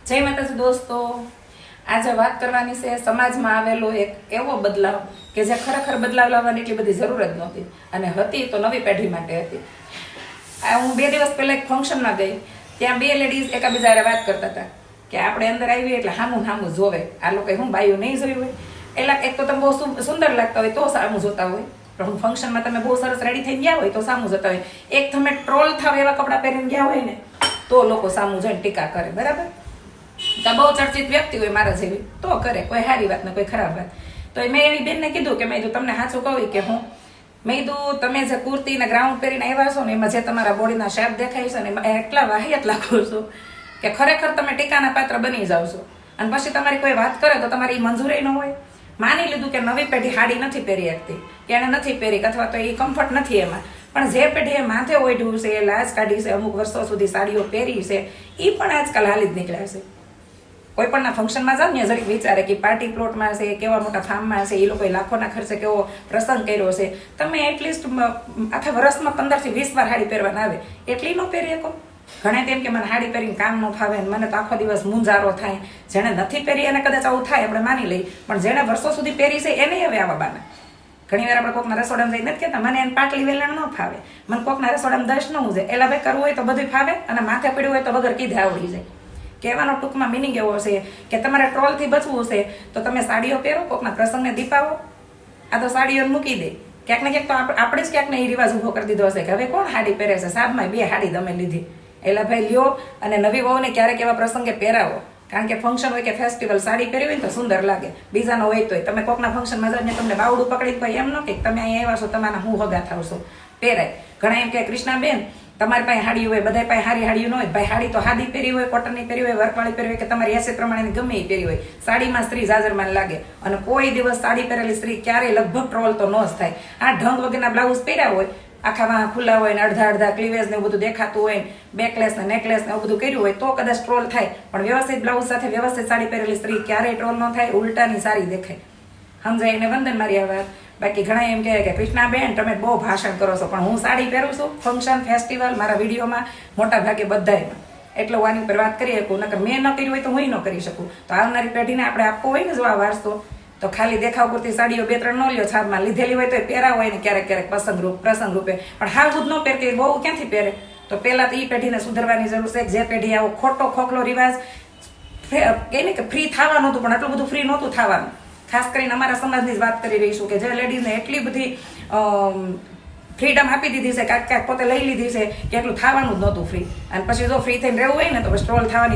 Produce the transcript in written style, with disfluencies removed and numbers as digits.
જય માતાજી દોસ્તો, આજે વાત કરવાની છે સમાજમાં આવેલો એક એવો બદલાવ કે જે ખરેખર બદલાવ લાવવાની એટલી બધી જરૂર જ નહોતી અને હતી તો નવી પેઢી માટે હતી. હું 2 દિવસ પહેલા એક ફંક્શનમાં ગઈ. ત્યાં 2 લેડીઝ એકબીજા હારે વાત કરતા હતા કે આપણે અંદર આવીએ એટલે હામું જોવે. આ લોકો હું બાયું નહીં જોયું હોય એટલે એક તો તમે બહુ સુંદર લાગતા હોય તો સામું જોતા હોય, પણ ફંક્શનમાં તમે બહુ સરસ રેડી થઈ ગયા હોય તો સામું જોતા હોય. એક તમે ટ્રોલ થાવ એવા કપડાં પહેરીને ગયા હોય ને તો લોકો સામું જોઈને ટીકા કરે. બરાબર? તો બહુ ચર્ચિત વ્યક્તિ હોય મારા જેવી તો કરે, કોઈ સારી વાત ને કોઈ ખરાબ વાત. તો મેં એવી બેનને કીધું કે મેં કીધું તમને સાચું કહું કે હું મેં કીધું તમે જે કુર્તી ને ગ્રાઉન્ડ પહેરીને આવ્યા છો ને એમાં જે તમારા બોડીના શેપ દેખાય છે ને એમાં એટલા વાહિયાત લાગો છો કે ખરેખર તમે ટીકાના પાત્ર બની જાવ છો. અને પછી તમારી કોઈ વાત કરે તો તમારી મંજૂરી ન હોય. માની લીધું કે નવી પેઢી સાડી નથી પહેરી શકતી કે એને નથી પહેરી અથવા તો એ કમ્ફર્ટ નથી એમાં, પણ જે પેઢીએ માથે ઓઢ્યું છે, લાજ કાઢી છે, અમુક વર્ષો સુધી સાડીઓ પહેરી છે, એ પણ આજકાલ હાલી જ નીકળ્યા છે. કોઈ પણ ફંક્શનમાં જાવ ને જરીક વિચારે કે પાર્ટી પ્લોટમાં છે, કેવા મોટા ફાર્મમાં છે, એ લોકોએ લાખોના ખર્ચે કેવો પ્રસંગ કર્યો છે. તમે એટલીસ્ટ આખા વર્ષમાં 15 થી 20 વાર સાડી પહેરવાના આવે, એટલી ન પહેરી શકો. ઘણા તેમ કે મને સાડી પહેરીને કામ ન ફાવે, મને તો આખો દિવસ મૂંઝારો થાય. જેને નથી પહેરી એને કદાચ આવું થાય, આપણે માની લઈ, પણ જેને વર્ષો સુધી પહેરી છે એને હવે આવા બાના. ઘણી વાર આપણે કોકના રસોડામાં જઈ નથી કહેતા મને એને પાટલી વેલણ ન ફાવે, મને કોકના રસોડામાં દશ ન ઉજે. એલા ભાઈ કરવું હોય તો બધું ફાવે અને માથે પડ્યું હોય તો વગર કીધે આવડી જાય. કહેવાનો ટૂંકમાં મિનિંગ એવો છે કે તમારે ટ્રોલથી બચવું છે તો તમે સાડીઓ પહેરો, કોકના પ્રસંગને દીપાવો. આ તો સાડીઓ મૂકી દે. ક્યાંક ને ક્યાંક તો આપણે જ ક્યાંક ને એ રિવાજ ઉભો કરી દીધો હશે કે હવે કોણ સાડી પહેરે છે, સાબમાં 2 સાડી તમે લીધી. એલા ભાઈ લ્યો અને નવી વહુને ક્યારેક એવા પ્રસંગે પહેરાવો, કારણ કે ફંક્શન હોય કે ફેસ્ટિવલ સાડી પહેરી હોય ને તો સુંદર લાગે. બીજાનો હોય તોય તમે કોકના ફંક્શનમાં જઈને તમને બાવડું પકડી કોઈ એમ ન કે તમે અહીંયા આવ્યા છો તમારા હું હગા થાવશો, પહેરાય. ઘણા એમ કે કૃષ્ણાબેન તમારી પાસે હાડી હોય, બધા પાસે સારી હાડી ન હોય. ભાઈ હાડી તો હાદી પહેરી હોય, કોટનની પહેરી હોય, વર્કવાળી પહેરી હોય કે તમારી એસે પ્રમાણેની ગમે એ પહેરી હોય, સાડીમાં સ્ત્રી જાજરમાન લાગે. અને કોઈ દિવસ સાડી પહેરેલી સ્ત્રી ક્યારેય લગભગ ટ્રોલ તો ન જ થાય. આ ઢંગ વગરના બ્લાઉઝ પહેર્યા હોય, આખામાં ખુલ્લા હોય ને અડધા ક્લીવેજ ને એવું બધું દેખાતું હોય, બેકલેસ ને નેકલેસ ને એવું બધું કર્યું હોય તો કદાચ ટ્રોલ થાય, પણ વ્યવસ્થિત બ્લાઉઝ સાથે વ્યવસ્થિત સાડી પહેરેલી સ્ત્રી ક્યારેય ટ્રોલ ન થાય, ઉલટાની સારી દેખાય. સમજાય? એને વંદન મારી આ વાત. બાકી ઘણા એમ કહે કે કૃષ્ણાબેન તમે બહુ ભાષણ કરો છો, પણ હું સાડી પહેરું છું ફંક્શન ફેસ્ટિવલ મારા વિડીયોમાં મોટા ભાગે બધાયમાં, એટલે હું આની ઉપર વાત કરી શકું. નકર મેં ન કર્યું હોય તો હું ન કરી શકું. તો આવનારી પેઢીને આપણે આપવો હોય ને જો આ વારસો, તો ખાલી દેખાવ પૂરતી સાડીઓ 2-3 ન લ્યો, છાપમાં લીધેલી હોય તો પહેરાવ હોય ને ક્યારેક પ્રસંગ રૂપે, પણ હાવ જ ન પહેરતી બહુ ક્યાંથી પહેરે. તો પહેલા તો એ પેઢીને સુધરવાની જરૂર છે. જે પેઢી આવો ખોટો ખોખલો રિવાજ કહે ને કે ફ્રી થવાનું હતું, પણ એટલું બધું ફ્રી નહોતું થવાનું. ખાસ કરીને અમારા સમાજની જ વાત કરી રહી છું કે જે લેડીઝને એટલી બધી ફ્રીડમ આપી દીધી છે, ક્યાંક પોતે લઈ લીધી છે કે એટલું થવાનું જ નહોતું ફ્રી. અને પછી જો ફ્રી થઈને રહેવું હોય ને તો બસ ટ્રોલ થવાની